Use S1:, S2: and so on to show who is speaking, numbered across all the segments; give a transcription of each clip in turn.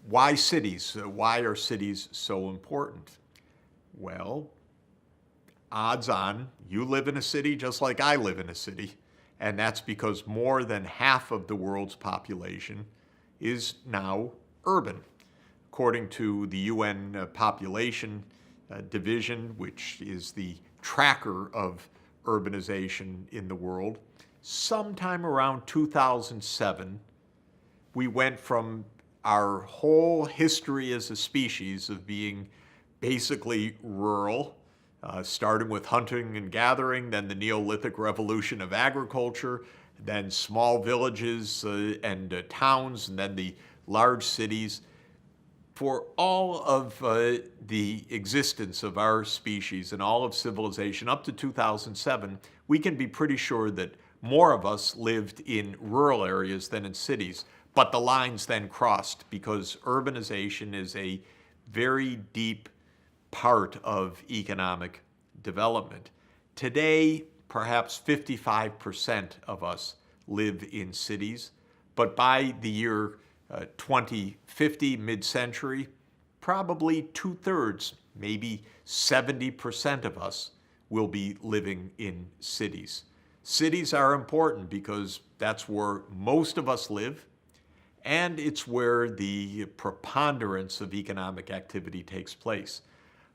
S1: Why cities? Why are cities so important? Well, odds on you live in a city just like I live in a city, and that's because more than half of the world's population is now urban. According to the UN Population Division, which is the tracker of urbanization in the world, sometime around 2007, we went from our whole history as a species of being basically rural, starting with hunting and gathering, then the Neolithic revolution of agriculture, then small villages and towns, and then the large cities. For all of the existence of our species and all of civilization up to 2007, we can be pretty sure that more of us lived in rural areas than in cities. But the lines then crossed because urbanization is a very deep part of economic development. Today, perhaps 55% of us live in cities, but by the year 2050, mid-century, probably 2/3, maybe 70% of us will be living in cities. Cities are important because that's where most of us live, and it's where the preponderance of economic activity takes place.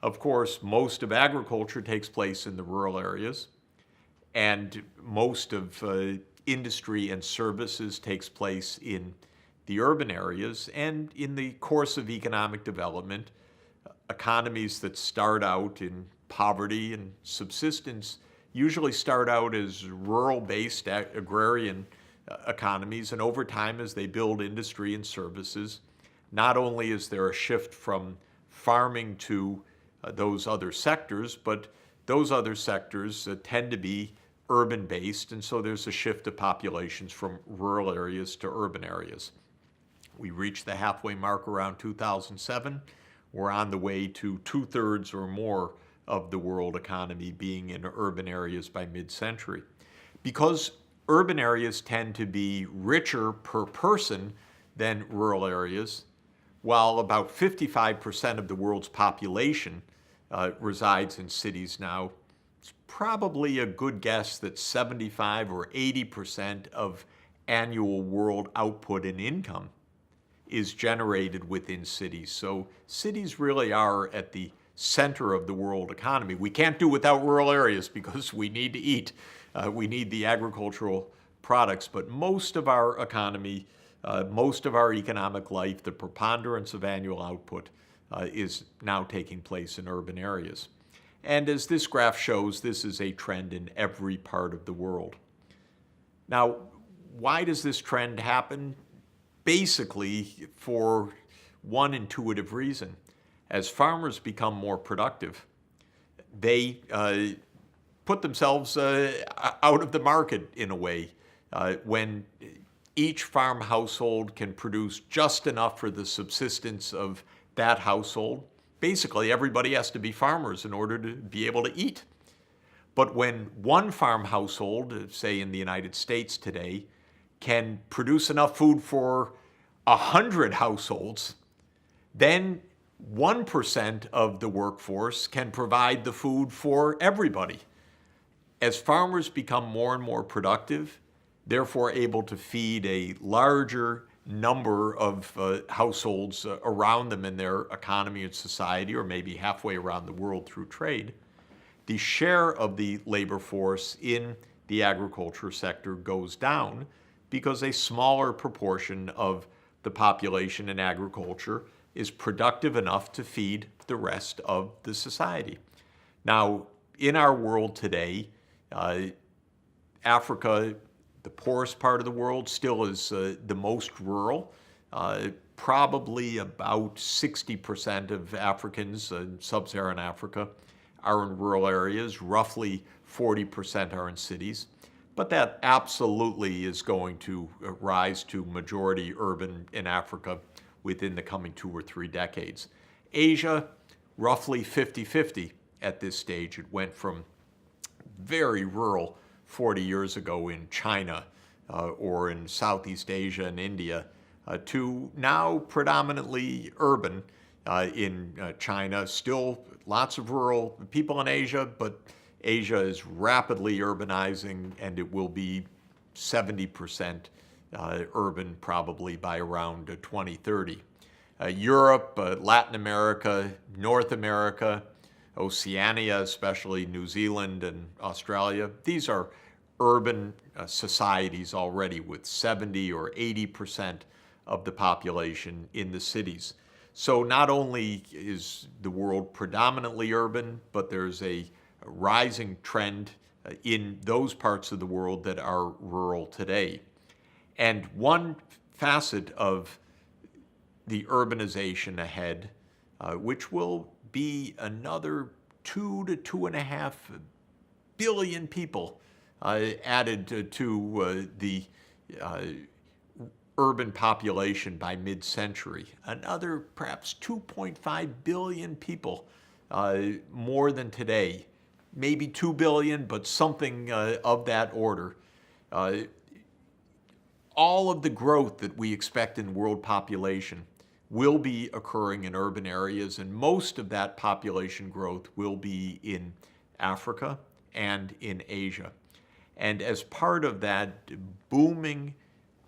S1: Of course, most of agriculture takes place in the rural areas, and most of industry and services takes place in the urban areas. And in the course of economic development, economies that start out in poverty and subsistence usually start out as rural-based agrarian economies, and over time, as they build industry and services, not only is there a shift from farming to those other sectors, but those other sectors tend to be urban-based, and so there's a shift of populations from rural areas to urban areas. We reached the halfway mark around 2007. We're on the way to 2/3 or more of the world economy being in urban areas by mid-century. Because urban areas tend to be richer per person than rural areas, while about 55% of the world's population resides in cities now, it's probably a good guess that 75 or 80% of annual world output and income is generated within cities. So cities really are at the center of the world economy. We can't do without rural areas because we need to eat. We need the agricultural products, but most of our economy, most of our economic life, the preponderance of annual output is now taking place in urban areas. And as this graph shows, this is a trend in every part of the world. Now, why does this trend happen? Basically, for one intuitive reason. As farmers become more productive, they put themselves out of the market in a way. When each farm household can produce just enough for the subsistence of that household, basically everybody has to be farmers in order to be able to eat. But when one farm household, say in the United States today, can produce enough food for 100 households, then 1% of the workforce can provide the food for everybody. As farmers become more and more productive, therefore able to feed a larger number of households around them in their economy and society, or maybe halfway around the world through trade, the share of the labor force in the agriculture sector goes down because a smaller proportion of the population in agriculture is productive enough to feed the rest of the society. Now, in our world today, Africa, the poorest part of the world, still is the most rural. Probably about 60% of Africans in sub-Saharan Africa are in rural areas. Roughly 40% are in cities. But that absolutely is going to rise to majority urban in Africa within the coming 2 or 3 decades. Asia, roughly 50-50 at this stage. It went from very rural 40 years ago in China or in Southeast Asia and India, to now predominantly urban in China. Still lots of rural people in Asia, but Asia is rapidly urbanizing, and it will be 70% urban probably by around 2030. Europe, Latin America, North America, Oceania, especially New Zealand and Australia, these are urban societies already with 70 or 80% of the population in the cities. So not only is the world predominantly urban, but there's a rising trend in those parts of the world that are rural today. And one facet of the urbanization ahead, which will be another 2 to 2.5 billion people added to the urban population by mid-century. Another perhaps 2.5 billion people more than today, maybe 2 billion, but something of that order. All of the growth that we expect in world population will be occurring in urban areas, and most of that population growth will be in Africa and in Asia. And as part of that booming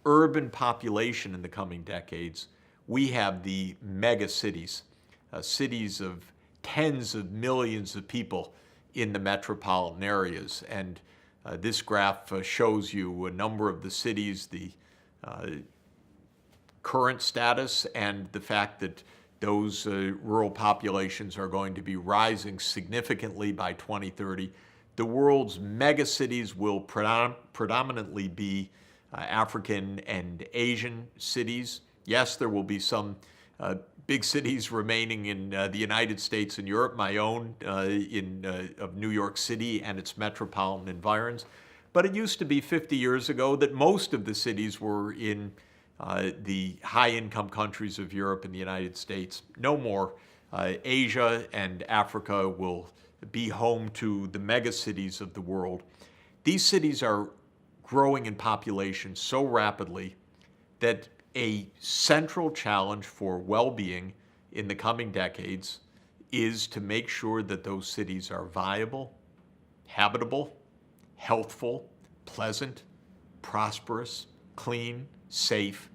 S1: urban population in the coming decades, we have the mega cities, cities of tens of millions of people in the metropolitan areas. And this graph shows you a number of the cities, the current status, and the fact that those rural populations are going to be rising significantly by 2030. The world's megacities will predominantly be African and Asian cities. Yes, there will be some big cities remaining in the United States and Europe, my own of New York City and its metropolitan environs. But it used to be 50 years ago that most of the cities were in the high-income countries of Europe and the United States. No more. Asia and Africa will be home to the megacities of the world. These cities are growing in population so rapidly that a central challenge for well-being in the coming decades is to make sure that those cities are viable, habitable, healthful, pleasant, prosperous, clean, safe.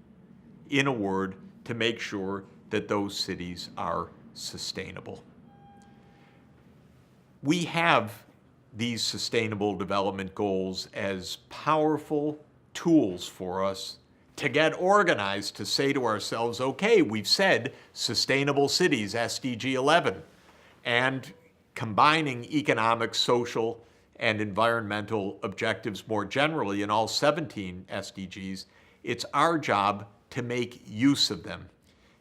S1: In a word, to make sure that those cities are sustainable. We have these sustainable development goals as powerful tools for us to get organized, to say to ourselves, okay, we've said sustainable cities, SDG 11, and combining economic, social, and environmental objectives more generally in all 17 SDGs, it's our job to make use of them.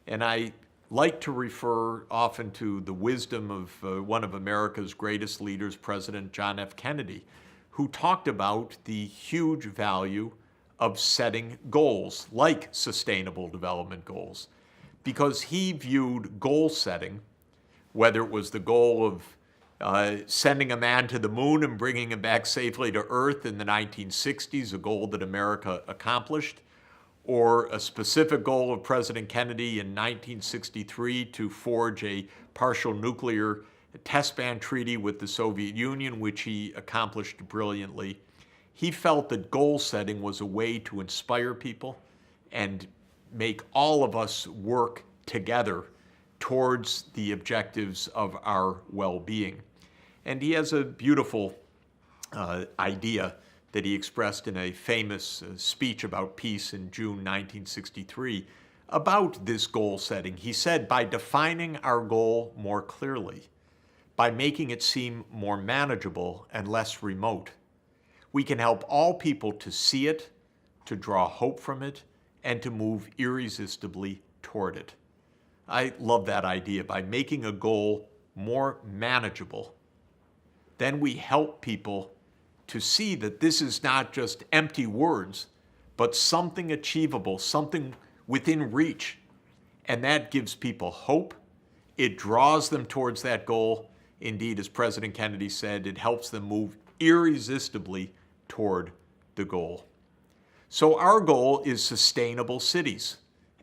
S1: And I like to refer often to the wisdom of one of America's greatest leaders, President John F. Kennedy, who talked about the huge value of setting goals, like sustainable development goals, because he viewed goal setting, whether it was the goal of sending a man to the moon and bringing him back safely to Earth in the 1960s, a goal that America accomplished, or a specific goal of President Kennedy in 1963 to forge a partial nuclear test ban treaty with the Soviet Union, which he accomplished brilliantly. He felt that goal setting was a way to inspire people and make all of us work together towards the objectives of our well-being. And he has a beautiful idea that he expressed in a famous speech about peace in June 1963 about this goal setting. He said, by defining our goal more clearly, by making it seem more manageable and less remote, we can help all people to see it, to draw hope from it, and to move irresistibly toward it. I love that idea. By making a goal more manageable, then we help people to see that this is not just empty words, but something achievable, something within reach. And that gives people hope. It draws them towards that goal. Indeed, as President Kennedy said, it helps them move irresistibly toward the goal. So our goal is sustainable cities.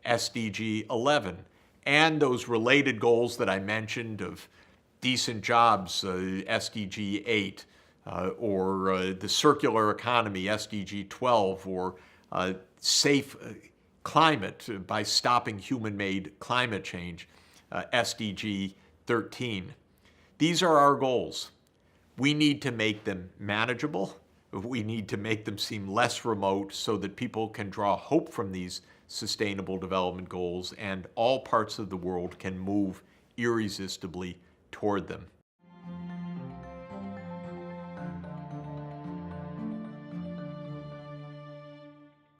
S1: SDG 11, and those related goals that I mentioned of decent jobs, SDG 8, or the circular economy, SDG 12, or safe climate by stopping human-made climate change, SDG 13. These are our goals. We need to make them manageable. We need to make them seem less remote so that people can draw hope from these sustainable development goals and all parts of the world can move irresistibly toward them.